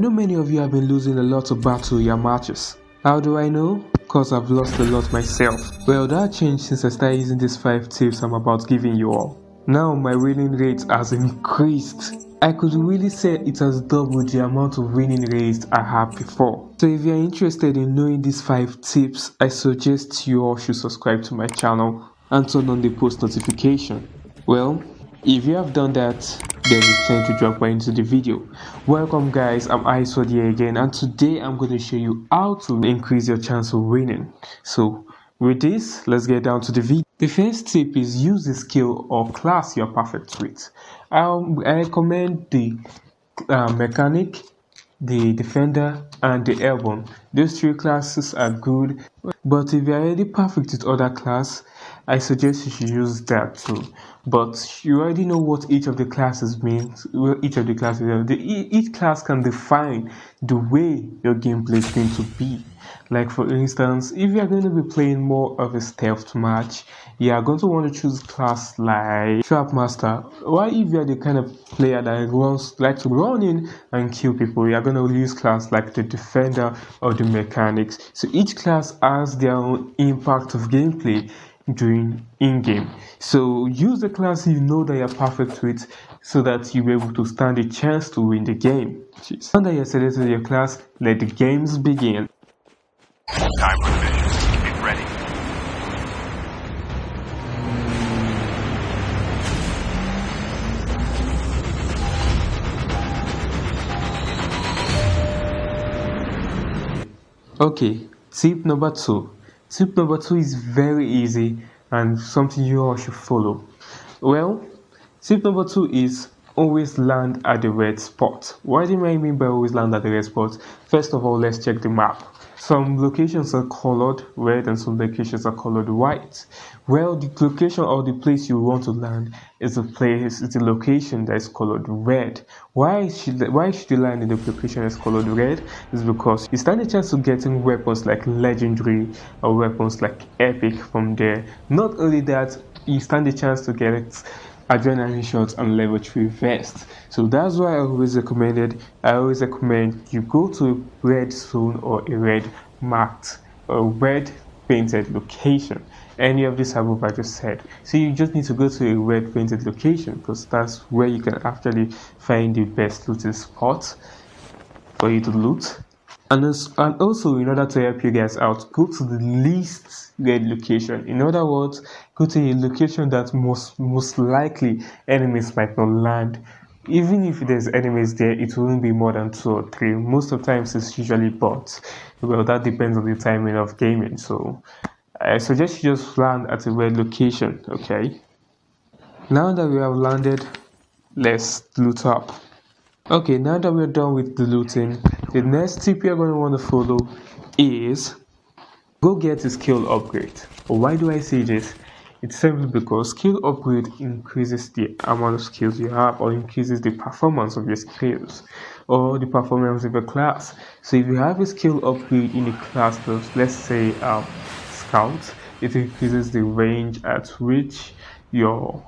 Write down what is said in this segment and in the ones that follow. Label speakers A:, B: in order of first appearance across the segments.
A: know many of you have been losing a lot of battle in your matches. How do I know? Cause I've lost a lot myself. Well, that changed since I started using these 5 tips I'm about giving you all. Now my winning rate has increased. I could really say it has doubled the amount of winning rates I had before. So if you are interested in knowing these 5 tips, I suggest you all should subscribe to my channel and turn on the post notification. Well, if you have done that, then it's time to jump right into the video. Welcome guys, I'm Iswad here again, and today I'm going to show you how to increase your chance of winning. So with this, let's get down to the video. The first tip is use the skill or class you're perfect with. I recommend the mechanic, the defender, and the airborne. Those 3 classes are good, but if you're already perfect with other class, I suggest you should use that too. But you already know what each of the classes means. Each class can define the way your gameplay is going to be. Like for instance, if you are going to be playing more of a stealth match, you are going to want to choose class like Trap Master. While if you are the kind of player that likes to run in and kill people, you are going to use class like the defender or the mechanics. So each class has their own impact of gameplay during in-game. So use the class you know that you're perfect with, so that you'll be able to stand a chance to win the game. Now that you're selected your class, let the games begin.
B: Time provisions. Get ready.
A: Okay, tip number 2. Tip number 2 is very easy and something you all should follow. Well, tip number 2 is always land at the red spot. What do I mean by always land at the red spot? First of all, let's check the map. Some locations are colored red and some locations are colored white. Well, the location or the place you want to land is the location that is colored red. Why should you land in the location that's colored red? Is because you stand a chance of getting weapons like legendary or weapons like epic from there. Not only that, you stand a chance to get adrenaline shots and level 3 vest. So that's why I always recommend you go to a red zone or a red marked or red painted location. Any of these above I just said. So you just need to go to a red painted location, because that's where you can actually find the best looting spot for you to loot. And also, in order to help you guys out, go to the least red location. In other words, go to a location that most likely enemies might not land. Even if there's enemies there, it won't be more than 2 or 3. Most of the times it's usually bots. Well, that depends on the timing of gaming. So I suggest you just land at a red location. Okay. Now that we have landed, let's loot up. Okay, now that we're done with the looting, the next tip you're going to want to follow is go get a skill upgrade. Why do I say this? It's simply because skill upgrade increases the amount of skills you have, or increases the performance of your skills, or the performance of your class. So if you have a skill upgrade in a class, let's say Scout, it increases the range at which your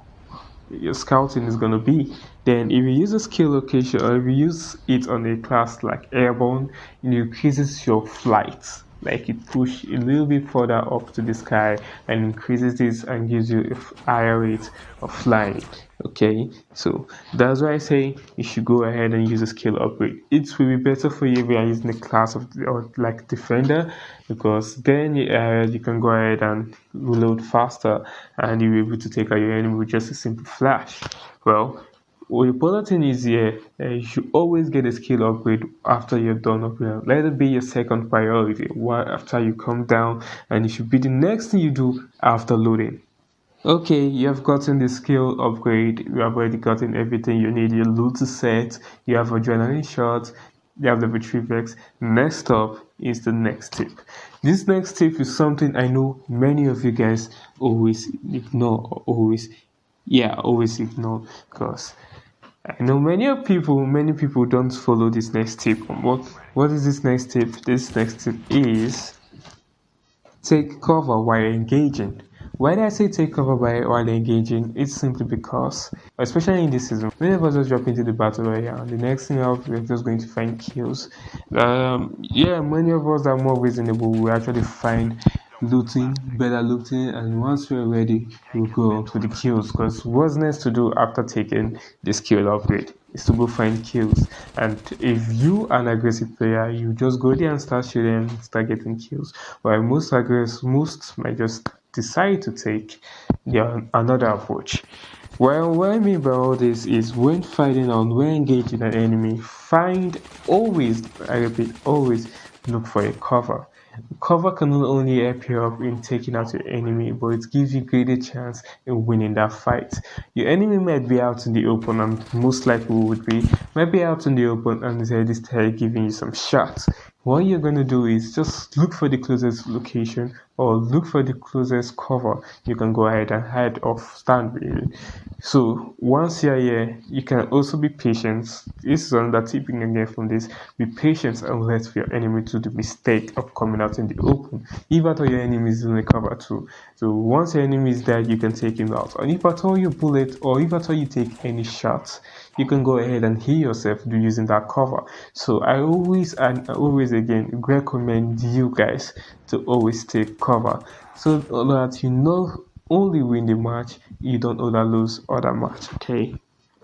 A: scouting is going to be. Then if you use a skill location, or if you use it on a class like airborne, it increases your flight. Like it push a little bit further up to the sky and increases this and gives you a higher rate of flying. Okay, so that's why I say you should go ahead and use a skill upgrade. It will be better for you if you are using a class or like defender, because then you can go ahead and reload faster and you'll be able to take out your enemy with just a simple flash. Well, the important thing is here, you should always get a skill upgrade after you're done upgrading. Let it be your second priority after you come down, and it should be the next thing you do after loading. Okay, you have gotten the skill upgrade, you have already gotten everything you need. Your loot is set, you have adrenaline shots, you have level 3 vex. Next up is the next tip. This next tip is something I know many of you guys always ignore, always ignore, because I know many people don't follow this next tip. What is this next tip? This next tip is take cover while engaging. Why do I say take cover while engaging? It's simply because, especially in this season, many of us just drop into the battle royale and the next thing out we're just going to find kills. Yeah, many of us are more reasonable. We actually find looting, better looting, and once we're ready, we'll go on to the kills. Because what's next to do after taking the skill upgrade is to go find kills. And if you are an aggressive player, you just go there and start shooting, start getting kills. While most might just decide to take another approach. Well, what I mean by all this is when fighting or when engaging an enemy, I repeat, always look for a cover. Cover can not only help you up in taking out your enemy, but it gives you greater chance in winning that fight. Your enemy might be out in the open, and most likely might be out in the open and they start giving you some shots. What you're going to do is just look for the closest location or look for the closest cover you can go ahead and hide or stand really. So once you're here, you can also be patient. This is another tip you can get from this. Be patient and let your enemy do the mistake of coming out in the open. If at all your enemy is in the cover too. So once your enemy is dead, you can take him out. And if at all you bullet or if at all you take any shots, you can go ahead and heal yourself using that cover. So I always again recommend you guys to always take cover so that you not only win the match, you don't lose other match. Okay.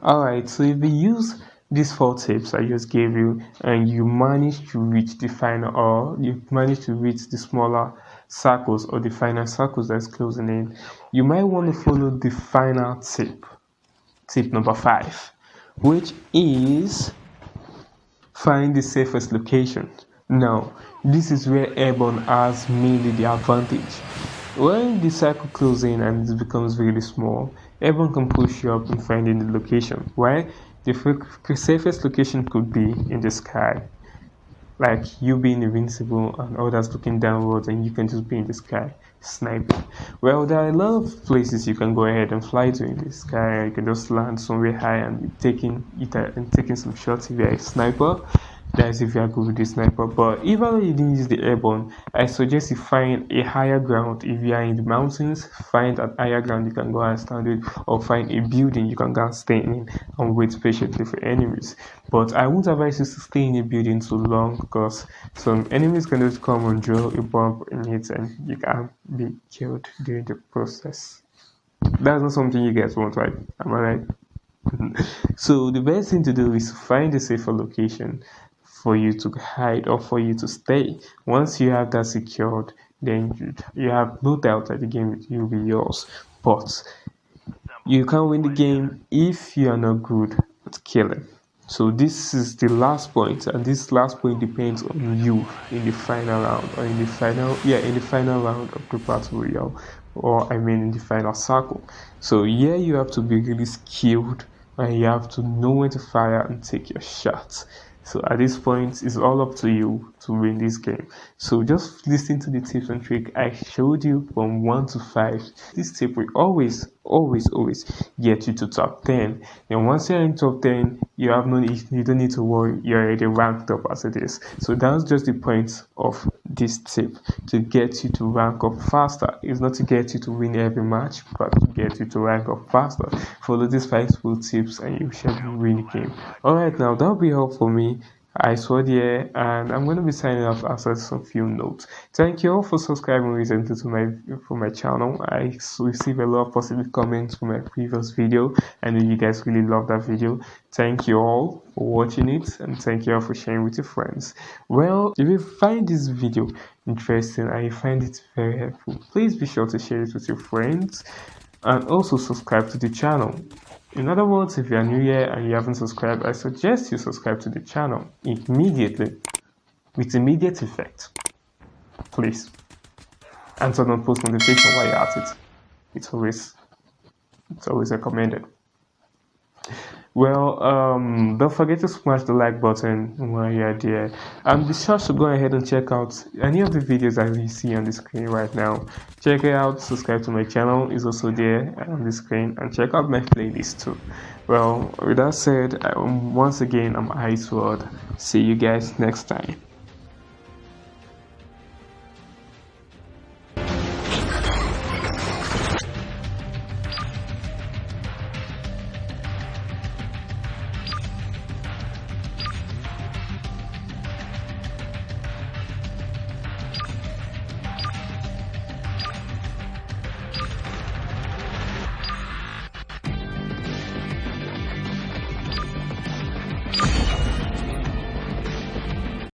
A: Alright, so if you use these 4 tips I just gave you and you manage to reach the final, or you manage to reach the smaller circles or the final circles that's closing in, you might want to follow the final tip number 5, which is find the safest location. Now, this is where airborne has mainly the advantage. When the cycle closes in and it becomes really small, airborne can push you up in finding the location. Why? The safest location could be in the sky, like you being invincible and others looking downwards, and you can just be in the sky sniping. Well, there are a lot of places you can go ahead and fly to in the sky. You can just land somewhere high and taking some shots if you're a sniper. That's if you are good with the sniper. But even though you didn't use the airborne, I suggest you find a higher ground. If you are in the mountains, find an higher ground you can go and stand it, or find a building you can go and stay in and wait patiently for enemies. But I won't advise you to stay in a building too long because some enemies can just come and draw a bomb in it and you can be killed during the process. That's not something you guys want, right? Am I right? So the best thing to do is to find a safer location for you to hide or for you to stay. Once you have that secured, then you have no doubt that the game will be yours. But you can't win the game if you are not good at killing. So this is the last point, and this last point depends on you in the final round, or in the final round of the battle royale, or in the final circle. So here you have to be really skilled and you have to know when to fire and take your shots. So at this point, it's all up to you to win this game. So just listen to the tips and tricks I showed you from 1 to 5. This tip will always get you to top 10. And once you're in top 10, you don't need to worry. You're already ranked up as it is. So that's just the point of this tip, to get you to rank up faster. It's not to get you to win every match, but to get you to rank up faster. Follow these 5 full tips and you shall win the game. Alright, now that'll be all for me. I saw here, and I'm going to be signing off after some few notes. Thank you all for subscribing recently to my channel. I received a lot of positive comments from my previous video, and you guys really love that video. Thank you all for watching it, and thank you all for sharing with your friends. Well, if you find this video interesting and you find it very helpful, please be sure to share it with your friends and also subscribe to the channel. In other words, if you are new here and you haven't subscribed, I suggest you subscribe to the channel immediately, with immediate effect, please, and turn on post notification while you're at it. It's always recommended. Well, don't forget to smash the like button while you're there, and be sure to go ahead and check out any of the videos that you see on the screen right now. Check it out. Subscribe to my channel, is also there on the screen, and check out my playlist too. Well, with that said, once again, I'm Ice World. See you guys next time.